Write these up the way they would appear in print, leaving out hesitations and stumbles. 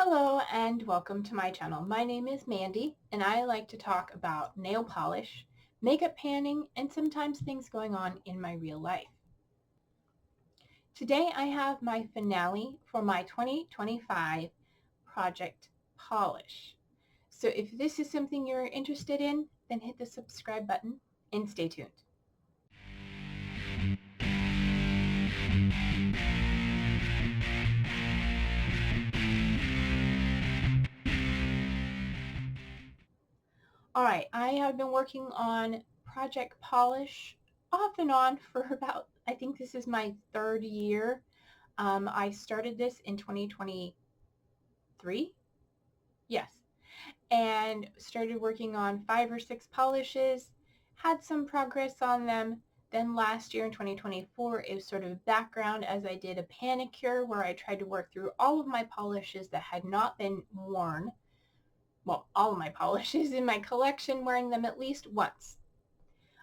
Hello and welcome to my channel. My name is Mandy and I like to talk about nail polish, makeup panning, and sometimes things going on in my real life. Today I have my finale for my 2025 project polish. So if this is something you're interested in, then hit the subscribe button and stay tuned. All right, I have been working on Project Polish off and on for about, I think this is my third year. I started this in 2023, yes, and started working on 5 or 6 polishes, had some progress on them. Then last year in 2024, it was sort of background as I did a panicure where I tried to work through all of my polishes that had not been worn. Well, all of my polishes in my collection, wearing them at least once.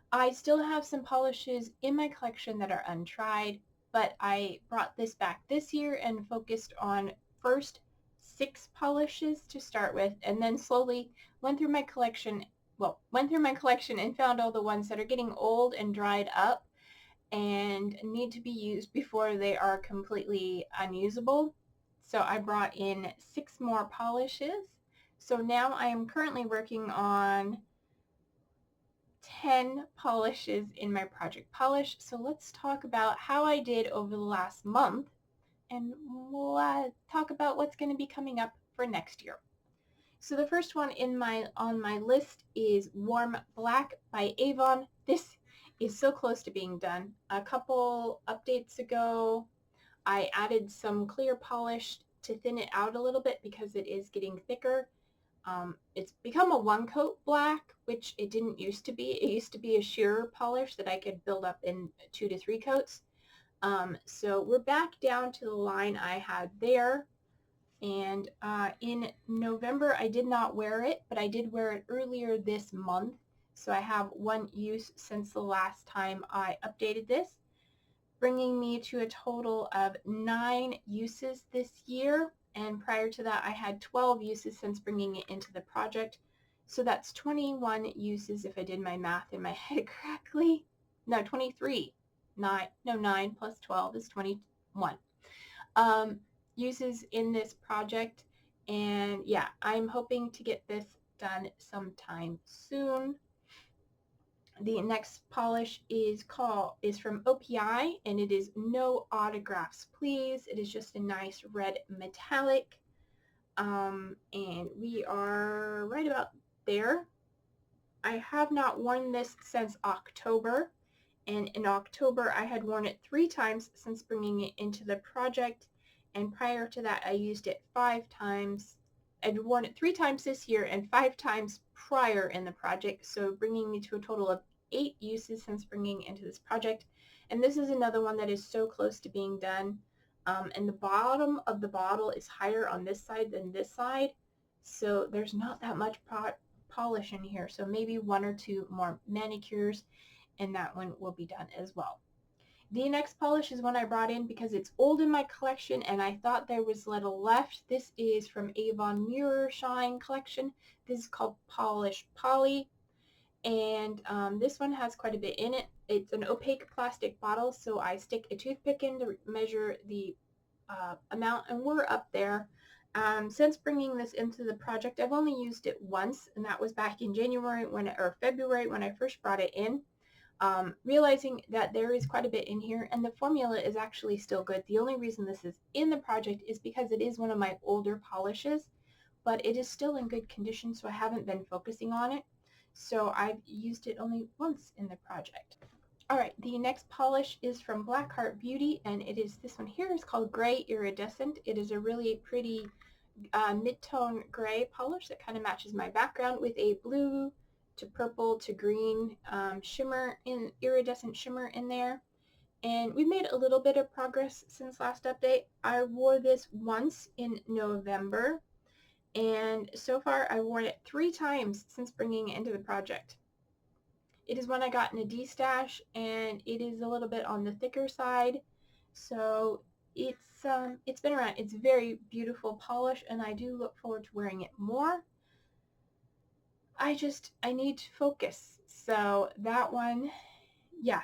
I still have some polishes in my collection that are untried, but I brought this back this year and focused on first 6 polishes to start with, and then slowly went through my collection and found all the ones that are getting old and dried up and need to be used before they are completely unusable. So I brought in 6 more polishes. So now I am currently working on 10 polishes in my project polish. So let's talk about how I did over the last month, and we'll talk about what's going to be coming up for next year. So the first one on my list is Warm Black by Avon. This is so close to being done. A couple updates ago, I added some clear polish to thin it out a little bit because it is getting thicker. It's become a one-coat black, which it didn't used to be. It used to be a sheer polish that I could build up in 2 to 3 coats. So we're back down to the line I had there. And in November, I did not wear it, but I did wear it earlier this month. So I have 1 use since the last time I updated this, bringing me to a total of 9 uses this year. And prior to that, I had 12 uses since bringing it into the project. So that's 21 uses if I did my math in my head correctly. No, 23. 9 plus 12 is 21. Uses in this project. And yeah, I'm hoping to get this done sometime soon. The next polish is from OPI, and it is No Autographs Please. It is just a nice red metallic, and we are right about there. I have not worn this since October, and in October I had worn it 3 times since bringing it into the project, and prior to that I used it 5 times. I'd worn it 3 times this year and 5 times prior in the project, so bringing me to a total of 8 uses since bringing into this project. And this is another one that is so close to being done. And the bottom of the bottle is higher on this side than this side, so there's not that much polish in here. So maybe 1 or 2 more manicures and that one will be done as well. The next polish is one I brought in because it's old in my collection and I thought there was little left. This is from Avon Mirror Shine collection. This is called Polish Poli, and this one has quite a bit in it. It's an opaque plastic bottle, so I stick a toothpick in to measure the amount, and we're up there. Since bringing this into the project, I've only used it once, and that was back in January or February when I first brought it in. Realizing that there is quite a bit in here, and the formula is actually still good. The only reason this is in the project is because it is one of my older polishes, but it is still in good condition, so I haven't been focusing on it. So I've used it only once in the project. Alright, the next polish is from Blackheart Beauty, and it is this one here. It's called Gray Iridescent. It is a really pretty mid-tone gray polish that kind of matches my background with a blue to purple to green iridescent shimmer in there. And we've made a little bit of progress since last update. I wore this once in November, and so far I've worn it 3 times since bringing it into the project. It is one I got in a D-stash, and it is a little bit on the thicker side, so it's been around. It's very beautiful polish, and I do look forward to wearing it more. I need to focus. So that one, yeah.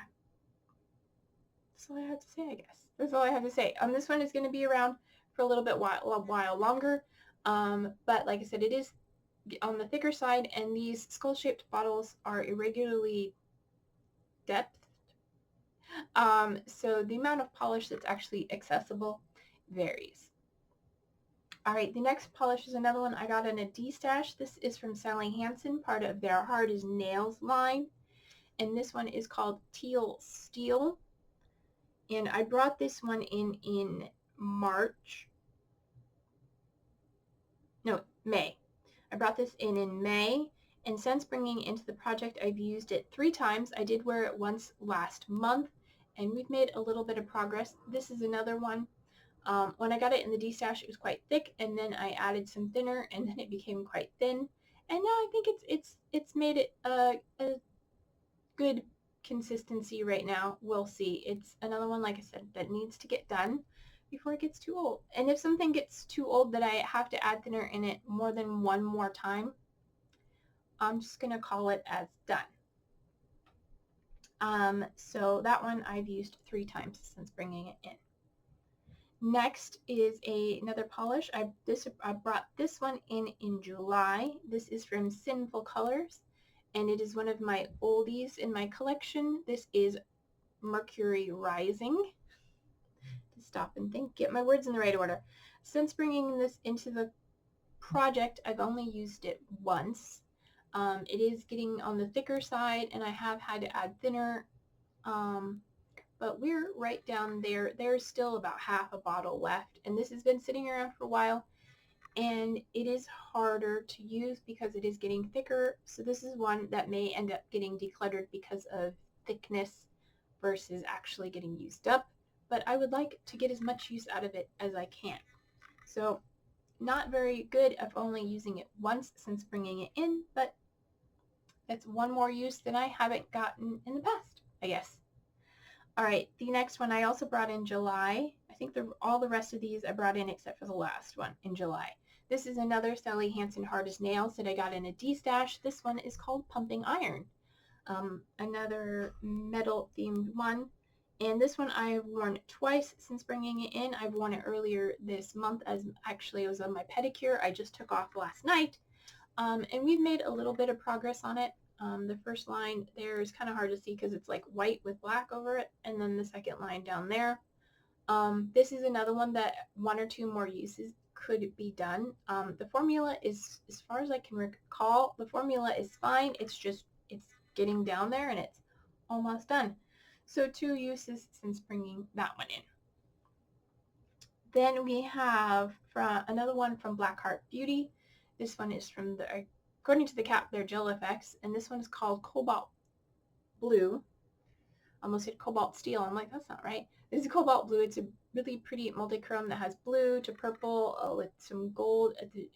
That's all I have to say, I guess. That's all I have to say. This one is going to be around for a while longer. But like I said, it is on the thicker side, and these skull-shaped bottles are irregularly depthed. So the amount of polish that's actually accessible varies. All right, the next polish is another one I got in a D-stash. This is from Hansen, part of their Hard as Nails line. And this one is called Teal Steel. And I brought this one in March. No, May. I brought this in May. And since bringing it into the project, I've used it 3 times. I did wear it once last month, and we've made a little bit of progress. This is another one. When I got it in the D-stash, it was quite thick, and then I added some thinner, and then it became quite thin. And now I think it's made it a good consistency right now. We'll see. It's another one, like I said, that needs to get done before it gets too old. And if something gets too old that I have to add thinner in it more than one more time, I'm just going to call it as done. So that one I've used 3 times since bringing it in. Next is another polish. I brought this one in July. This is from Sinful Colors, and it is one of my oldies in my collection. This is Mercury Rising. To stop and think, get my words in the right order. Since bringing this into the project, I've only used it once. It is getting on the thicker side, and I have had to add thinner. But we're right down there. There's still about half a bottle left, and this has been sitting around for a while, and it is harder to use because it is getting thicker. So this is one that may end up getting decluttered because of thickness versus actually getting used up, but I would like to get as much use out of it as I can. So not very good of only using it once since bringing it in, but that's one more use than I haven't gotten in the past, I guess. All right, the next one I also brought in July. I think all the rest of these I brought in except for the last one in July. This is another Sally Hansen Hard as Nails that I got in a D-stash. This one is called Pumping Iron. Another metal themed one. And this one I've worn twice since bringing it in. I've worn it earlier this month as actually it was on my pedicure. I just took off last night. And we've made a little bit of progress on it. The first line there is kind of hard to see because it's like white with black over it, and then the second line down there. This is another one that 1 or 2 more uses could be done. The formula is, as far as I can recall, the formula is fine. It's getting down there and it's almost done. So 2 uses since bringing that one in. Then we have another one from Blackheart Beauty. This one is from according to the cap, they're gel effects, and this one is called Cobalt Blue. I almost said Cobalt Steel. I'm like, that's not right. This is Cobalt Blue. It's a really pretty multi-chrome that has blue to purple with some gold at the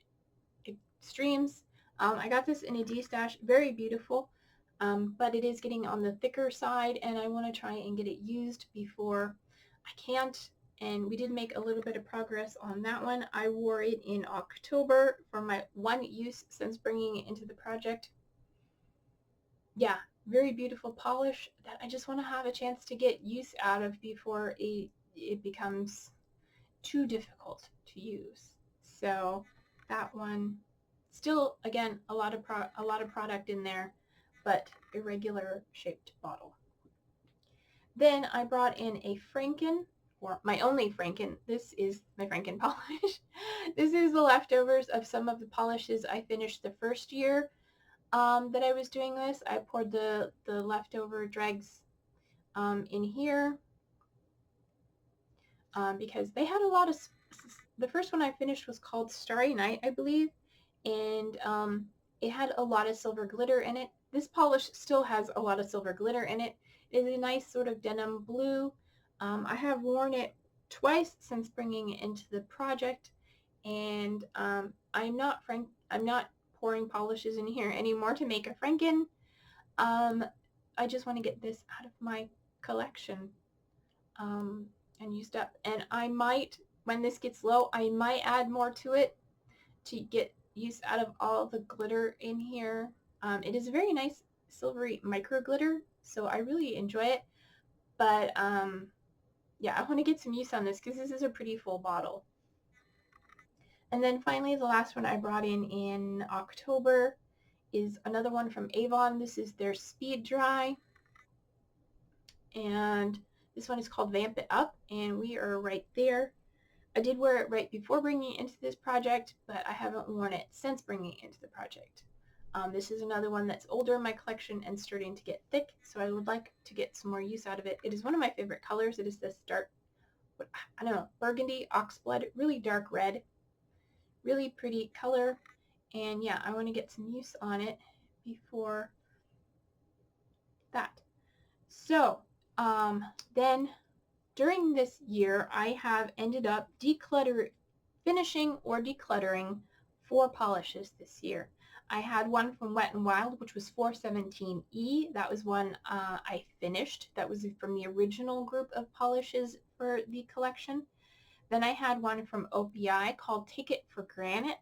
extremes. I got this in a D-stash. Very beautiful, but it is getting on the thicker side, and I want to try and get it used before I can't. And we did make a little bit of progress on that one. I wore it in October for my 1 use since bringing it into the project. Yeah, very beautiful polish that I just want to have a chance to get use out of before it becomes too difficult to use. So that one, still, again, a lot of product in there, but irregular shaped bottle. Then I brought in a Franken, or my only Franken. This is my Franken polish. This is the leftovers of some of the polishes I finished the first year that I was doing this. I poured the leftover dregs in here because they had a lot of, the first one I finished was called Starry Night, I believe, and it had a lot of silver glitter in it. This polish still has a lot of silver glitter in it. It is a nice sort of denim blue. I have worn it twice since bringing it into the project, and I'm not pouring polishes in here anymore to make a Franken. I just want to get this out of my collection. and used up. And I might, when this gets low, I might add more to it to get use out of all the glitter in here. It is a very nice silvery micro glitter, so I really enjoy it. But yeah, I want to get some use on this because this is a pretty full bottle. And then finally, the last one I brought in October is another one from Avon. This is their Speed Dry. And this one is called Vamp It Up, and we are right there. I did wear it right before bringing it into this project, but I haven't worn it since bringing it into the project. This is another one that's older in my collection and starting to get thick, so I would like to get some more use out of it. It is one of my favorite colors. It is this dark, I don't know, burgundy, oxblood, really dark red. Really pretty color, and yeah, I want to get some use on it before that. So then during this year, I have ended up finishing or decluttering 4 polishes this year. I had one from Wet n Wild, which was 417E. That was one I finished. That was from the original group of polishes for the collection. Then I had one from OPI called Take It for Granted.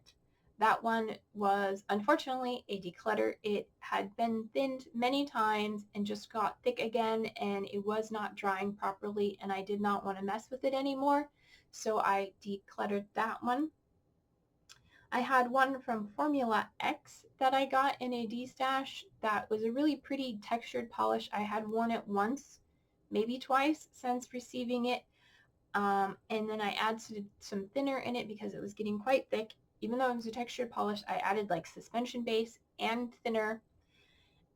That one was unfortunately a declutter. It had been thinned many times and just got thick again, and it was not drying properly, and I did not want to mess with it anymore, so I decluttered that one. I had one from Formula X that I got in a D-stash that was a really pretty textured polish. I had worn it once, maybe twice since receiving it. And then I added some thinner in it because it was getting quite thick. Even though it was a textured polish, I added like suspension base and thinner.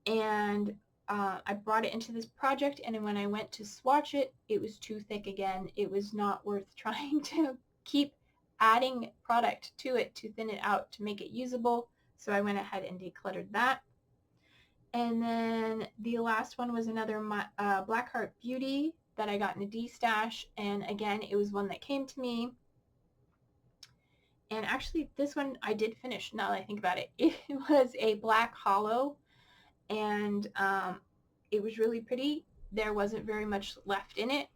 And I brought it into this project, and when I went to swatch it, it was too thick again. It was not worth trying to keep adding product to it to thin it out to make it usable. So I went ahead and decluttered that. And then the last one was another Blackheart Beauty that I got in a D-stash, and again, it was one that came to me. And actually, this one I did finish, now that I think about it. It was a black hollow, and it was really pretty. There wasn't very much left in it,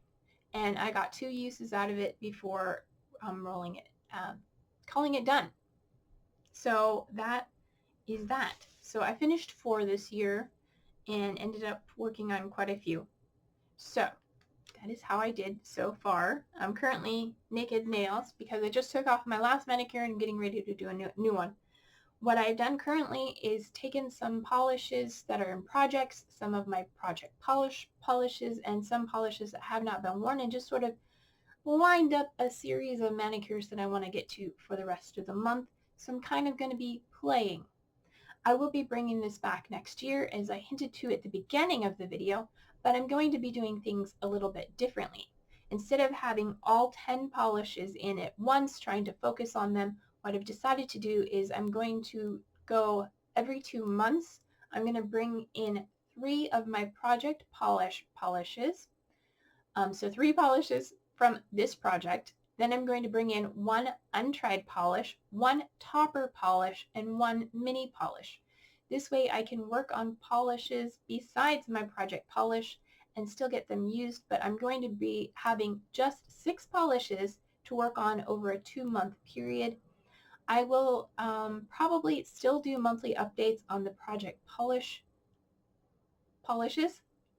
and I got 2 uses out of it before rolling it, calling it done. So that is that. So I finished 4 this year and ended up working on quite a few. So that is how I did so far. I'm currently naked nails because I just took off my last manicure and getting ready to do a new one. What I've done currently is taken some polishes that are in projects, some of my project polishes, and some polishes that have not been worn, and just sort of lined up a series of manicures that I want to get to for the rest of the month. So I'm kind of going to be playing. I will be bringing this back next year, as I hinted to at the beginning of the video, but I'm going to be doing things a little bit differently. Instead of having all 10 polishes in at once, trying to focus on them, what I've decided to do is I'm going to go every 2 months. I'm going to bring in 3 of my project polishes. So 3 polishes from this project. Then I'm going to bring in 1 untried polish, 1 topper polish, and 1 mini polish. This way I can work on polishes besides my project polish and still get them used, but I'm going to be having just 6 polishes to work on over a 2-month period. I will probably still do monthly updates on the project polishes.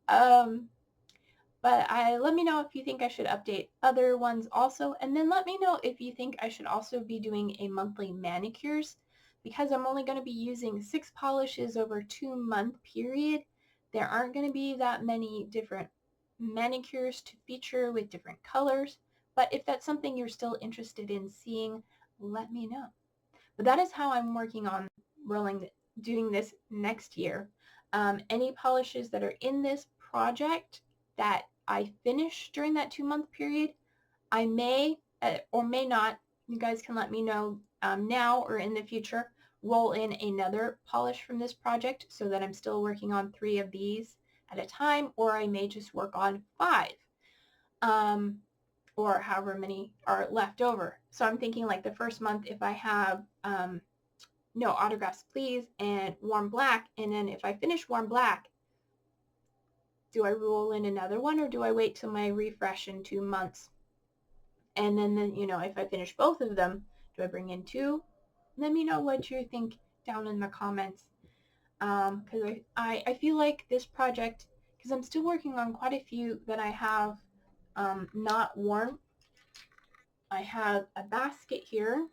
But let me know if you think I should update other ones also, and then let me know if you think I should also be doing a monthly manicures, because I'm only going to be using 6 polishes over a 2-month period. There aren't going to be that many different manicures to feature with different colors, but if that's something you're still interested in seeing, let me know. But that is how I'm working on doing this next year. Any polishes that are in this project that I finish during that 2-month period, I may or may not, you guys can let me know now or in the future, roll in another polish from this project so that I'm still working on 3 of these at a time, or I may just work on 5. Or however many are left over. So I'm thinking like the first month, if I have no autographs please and warm black, and then if I finish warm black, do I roll in another one, or do I wait till my refresh in 2 months? And then, you know, if I finish both of them, do I bring in 2? Let me know what you think down in the comments. Because I feel like this project, because I'm still working on quite a few that I have not worn. I have a basket here.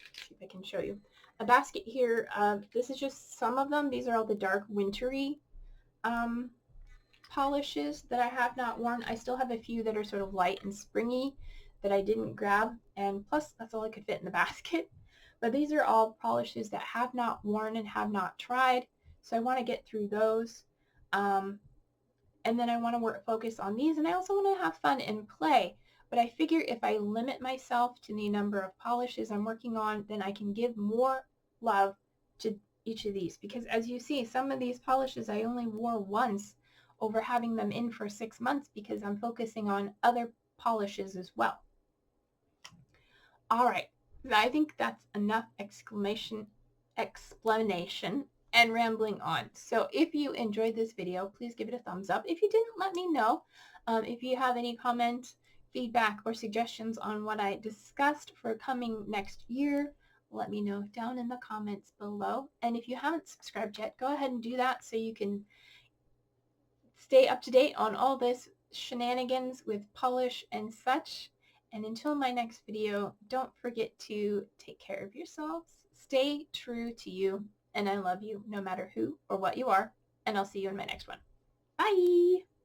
Let's see if I can show you. A basket here. This is just some of them. These are all the dark wintry polishes that I have not worn. I still have a few that are sort of light and springy that I didn't grab, and plus that's all I could fit in the basket. But these are all polishes that have not worn and have not tried, so I want to get through those. And then I want to focus on these, and I also want to have fun and play. But I figure if I limit myself to the number of polishes I'm working on, then I can give more love to each of these. Because as you see, some of these polishes I only wore once over having them in for 6 months because I'm focusing on other polishes as well. All right, I think that's enough explanation and rambling on. So if you enjoyed this video, please give it a thumbs up. If you didn't, let me know. If you have any comments, feedback, or suggestions on what I discussed for coming next year, let me know down in the comments below. And if you haven't subscribed yet, go ahead and do that so you can stay up to date on all this shenanigans with polish and such. And until my next video, don't forget to take care of yourselves, stay true to you, and I love you no matter who or what you are, and I'll see you in my next one. Bye!